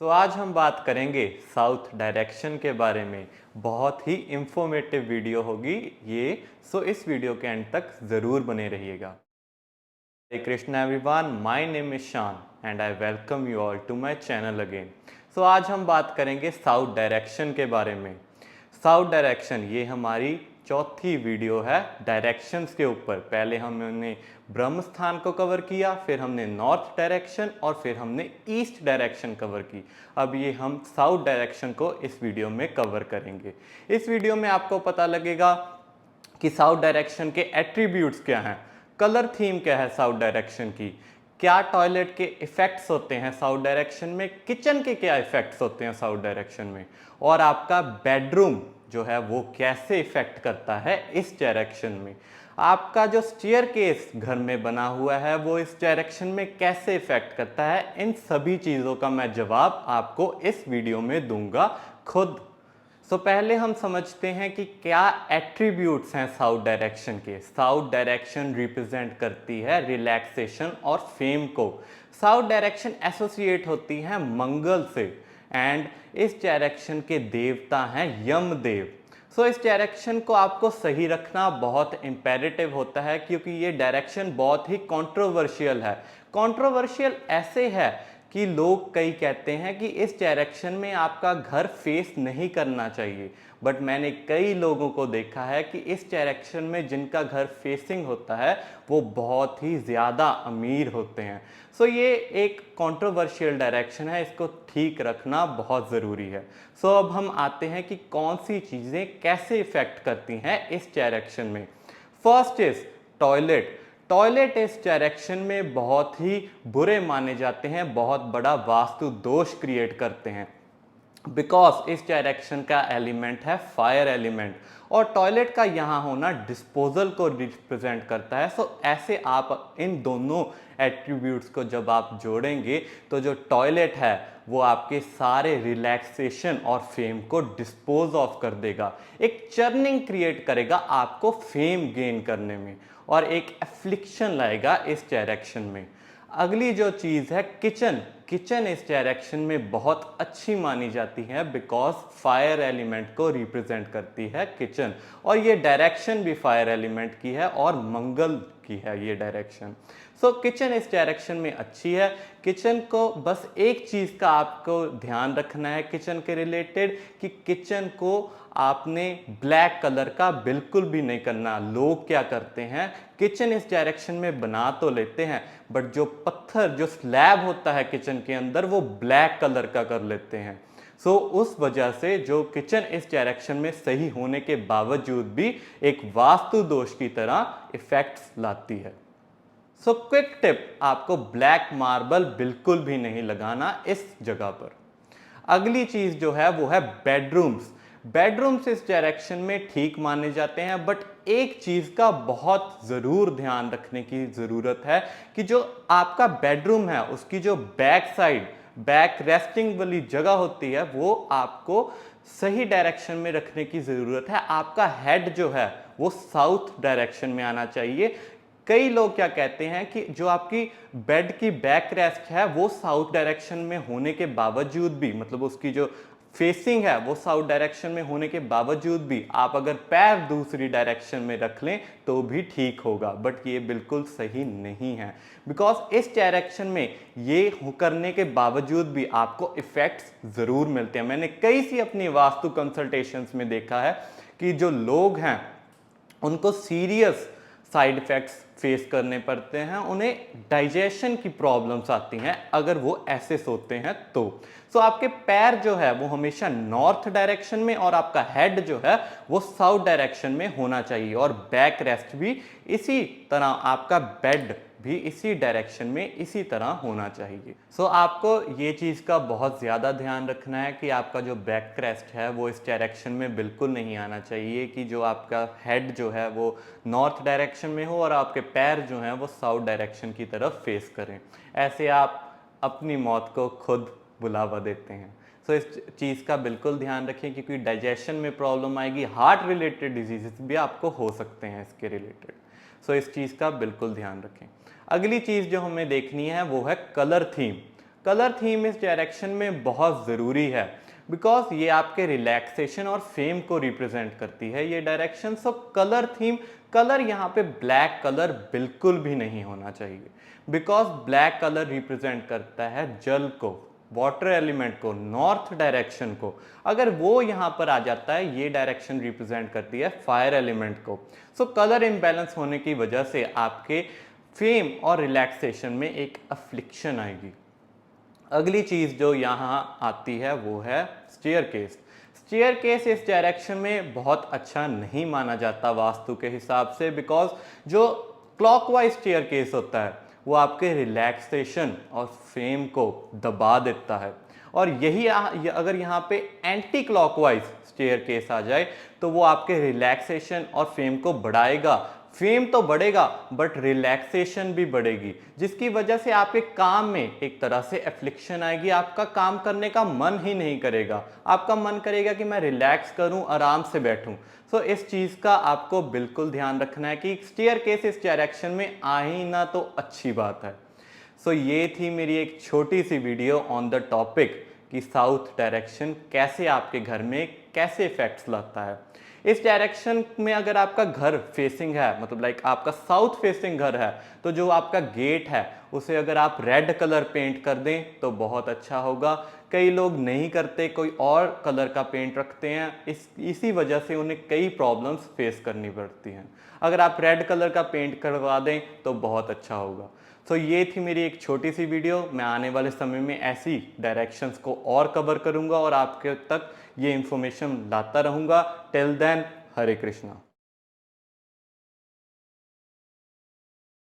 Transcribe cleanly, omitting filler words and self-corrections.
तो आज हम बात करेंगे साउथ डायरेक्शन के बारे में। बहुत ही इंफॉर्मेटिव वीडियो होगी ये। सो इस वीडियो के एंड तक ज़रूर बने रहिएगा। Hare Krishna everyone, my name is Shaan and I welcome you all to my channel again. So आज हम बात करेंगे साउथ डायरेक्शन के बारे में। साउथ डायरेक्शन ये हमारी चौथी वीडियो है डायरेक्शंस के ऊपर। पहले हमने ब्रह्म स्थान को कवर किया, फिर हमने नॉर्थ डायरेक्शन और फिर हमने ईस्ट डायरेक्शन कवर की। अब ये हम साउथ डायरेक्शन को इस वीडियो में कवर करेंगे। इस वीडियो में आपको पता लगेगा कि साउथ डायरेक्शन के एट्रीब्यूट्स क्या हैं, कलर थीम क्या है साउथ डायरेक्शन की, क्या टॉयलेट के इफेक्ट्स होते हैं साउथ डायरेक्शन में, किचन के क्या इफेक्ट्स होते हैं साउथ डायरेक्शन में, और आपका बेडरूम जो है वो कैसे इफेक्ट करता है इस डायरेक्शन में। आपका जो स्टेयर केस घर में बना हुआ है वो इस डायरेक्शन में कैसे इफेक्ट करता है। इन सभी चीज़ों का मैं जवाब आपको इस वीडियो में दूंगा खुद। पहले हम समझते हैं कि क्या एट्रीब्यूट्स हैं साउथ डायरेक्शन के। साउथ डायरेक्शन रिप्रेजेंट करती है रिलैक्सेशन और फेम को। साउथ डायरेक्शन एसोसिएट होती है मंगल से एंड इस डायरेक्शन के देवता हैं यमदेव। इस डायरेक्शन को आपको सही रखना बहुत इंपेरेटिव होता है क्योंकि ये डायरेक्शन बहुत ही कंट्रोवर्शियल है। कंट्रोवर्शियल ऐसे है कि लोग कई कहते हैं कि इस डायरेक्शन में आपका घर फेस नहीं करना चाहिए, बट मैंने कई लोगों को देखा है कि इस डायरेक्शन में जिनका घर फेसिंग होता है वो बहुत ही ज़्यादा अमीर होते हैं। ये एक कंट्रोवर्शियल डायरेक्शन है, इसको ठीक रखना बहुत ज़रूरी है। अब हम आते हैं कि कौन सी चीज़ें कैसे इफ़ेक्ट करती हैं इस डायरेक्शन में। First is toilet. टॉयलेट इस डायरेक्शन में बहुत ही बुरे माने जाते हैं, बहुत बड़ा वास्तु दोष क्रिएट करते हैं बिकॉज इस डायरेक्शन का एलिमेंट है फायर एलिमेंट और टॉयलेट का यहाँ होना डिस्पोजल को रिप्रेजेंट करता है। ऐसे आप इन दोनों एट्रीब्यूट्स को जब आप जोड़ेंगे तो जो टॉयलेट है वो आपके सारे रिलैक्सेशन और फेम को डिस्पोज ऑफ कर देगा, एक चर्निंग क्रिएट करेगा आपको फेम गेन करने में और एक एफ्लिक्शन लाएगा इस डायरेक्शन में। अगली जो चीज़ है किचन। किचन इस डायरेक्शन में बहुत अच्छी मानी जाती है बिकॉज फायर एलिमेंट को रिप्रेजेंट करती है किचन और ये डायरेक्शन भी फायर एलिमेंट की है और मंगल की है ये डायरेक्शन। किचन इस डायरेक्शन में अच्छी है। किचन को बस एक चीज़ का आपको ध्यान रखना है किचन के रिलेटेड कि किचन को आपने ब्लैक कलर का बिल्कुल भी नहीं करना। लोग क्या करते हैं, किचन इस डायरेक्शन में बना तो लेते हैं बट जो पत्थर जो स्लैब होता है किचन के अंदर वो ब्लैक कलर का कर लेते हैं। उस वजह से जो किचन इस डायरेक्शन में सही होने के बावजूद भी एक वास्तु दोष की तरह इफेक्ट्स लाती है। क्विक टिप, आपको ब्लैक मार्बल बिल्कुल भी नहीं लगाना इस जगह पर। अगली चीज जो है वो है बेडरूम्स। बेडरूम्स इस डायरेक्शन में ठीक माने जाते हैं बट एक चीज का बहुत जरूर ध्यान रखने की जरूरत है कि जो आपका बेडरूम है उसकी जो बैक साइड, बैक रेस्टिंग वाली जगह होती है वो आपको सही डायरेक्शन में रखने की जरूरत है। आपका हेड जो है वो साउथ डायरेक्शन में आना चाहिए। कई लोग क्या कहते हैं कि जो आपकी बेड की बैक रेस्ट है वो साउथ डायरेक्शन में होने के बावजूद भी, मतलब उसकी जो फेसिंग है वो साउथ डायरेक्शन में होने के बावजूद भी आप अगर पैर दूसरी डायरेक्शन में रख लें तो भी ठीक होगा, बट ये बिल्कुल सही नहीं है बिकॉज इस डायरेक्शन में ये करने के बावजूद भी आपको इफेक्ट्स जरूर मिलते हैं। मैंने कई सी अपनी वास्तु कंसल्टेशंस में देखा है कि जो लोग हैं उनको सीरियस साइड इफेक्ट्स फेस करने पड़ते हैं, उन्हें डाइजेशन की प्रॉब्लम्स आती हैं अगर वो ऐसे सोते हैं तो। आपके पैर जो है वो हमेशा नॉर्थ डायरेक्शन में और आपका हेड जो है वो साउथ डायरेक्शन में होना चाहिए और बैक रेस्ट भी इसी तरह, आपका बेड भी इसी डायरेक्शन में इसी तरह होना चाहिए। आपको ये चीज़ का बहुत ज़्यादा ध्यान रखना है कि आपका जो बैक रेस्ट है वो इस डायरेक्शन में बिल्कुल नहीं आना चाहिए कि जो आपका हेड जो है वो नॉर्थ डायरेक्शन में हो और आपके पैर जो हैं वो साउथ डायरेक्शन की तरफ फेस करें। ऐसे आप अपनी मौत को खुद बुलावा देते हैं। इस चीज़ का बिल्कुल ध्यान रखें क्योंकि डाइजेशन में प्रॉब्लम आएगी, हार्ट रिलेटेड डिजीजेस भी आपको हो सकते हैं इसके रिलेटेड। इस चीज़ का बिल्कुल ध्यान रखें। अगली चीज़ जो हमें देखनी है वो है कलर थीम। कलर थीम इस डायरेक्शन में बहुत ज़रूरी है बिकॉज ये आपके रिलैक्सेशन और फेम को रिप्रेजेंट करती है ये डायरेक्शन। सो कलर थीम, कलर यहाँ पे ब्लैक कलर बिल्कुल भी नहीं होना चाहिए बिकॉज ब्लैक कलर रिप्रेजेंट करता है जल को, वाटर एलिमेंट को, नॉर्थ डायरेक्शन को। अगर वो यहाँ पर आ जाता है, ये डायरेक्शन रिप्रेजेंट करती है फायर एलिमेंट को। सो कलर इम्बैलेंस होने की वजह से आपके फेम और रिलैक्सेशन में एक अफ्लिक्शन आएगी। अगली चीज जो यहाँ आती है वो है स्टेयरकेस। स्टेयरकेस इस डायरेक्शन में बहुत अच्छा नहीं माना जाता वास्तु के हिसाब से बिकॉज जो क्लॉकवाइज स्टेयरकेस होता है वो आपके रिलैक्सेशन और फेम को दबा देता है, और यही अगर यहाँ पे एंटी क्लॉकवाइज स्टेयरकेस आ जाए तो वो आपके रिलैक्सेशन और फेम को बढ़ाएगा। फेम तो बढ़ेगा बट रिलैक्सेशन भी बढ़ेगी, जिसकी वजह से आपके काम में एक तरह से एफ्लिक्शन आएगी। आपका काम करने का मन ही नहीं करेगा, आपका मन करेगा कि मैं रिलैक्स करूं, आराम से बैठूं। सो इस चीज़ का आपको बिल्कुल ध्यान रखना है कि स्टेयरकेस इस डायरेक्शन में आ ही ना तो अच्छी बात है। सो ये थी मेरी एक छोटी सी वीडियो ऑन द टॉपिक कि साउथ डायरेक्शन कैसे आपके घर में कैसे इफेक्ट्स लाता है। इस डायरेक्शन में अगर आपका घर फेसिंग है, मतलब लाइक आपका साउथ फेसिंग घर है, तो जो आपका गेट है उसे अगर आप रेड कलर पेंट कर दें तो बहुत अच्छा होगा। कई लोग नहीं करते, कोई और कलर का पेंट रखते हैं, इसी वजह से उन्हें कई प्रॉब्लम्स फेस करनी पड़ती हैं। अगर आप रेड कलर का पेंट करवा दें तो बहुत अच्छा होगा। सो ये थी मेरी एक छोटी सी वीडियो। मैं आने वाले समय में ऐसी डायरेक्शंस को और कवर करूंगा और आपके तक ये इंफॉर्मेशन लाता रहूंगा। टिल देन, हरे कृष्णा।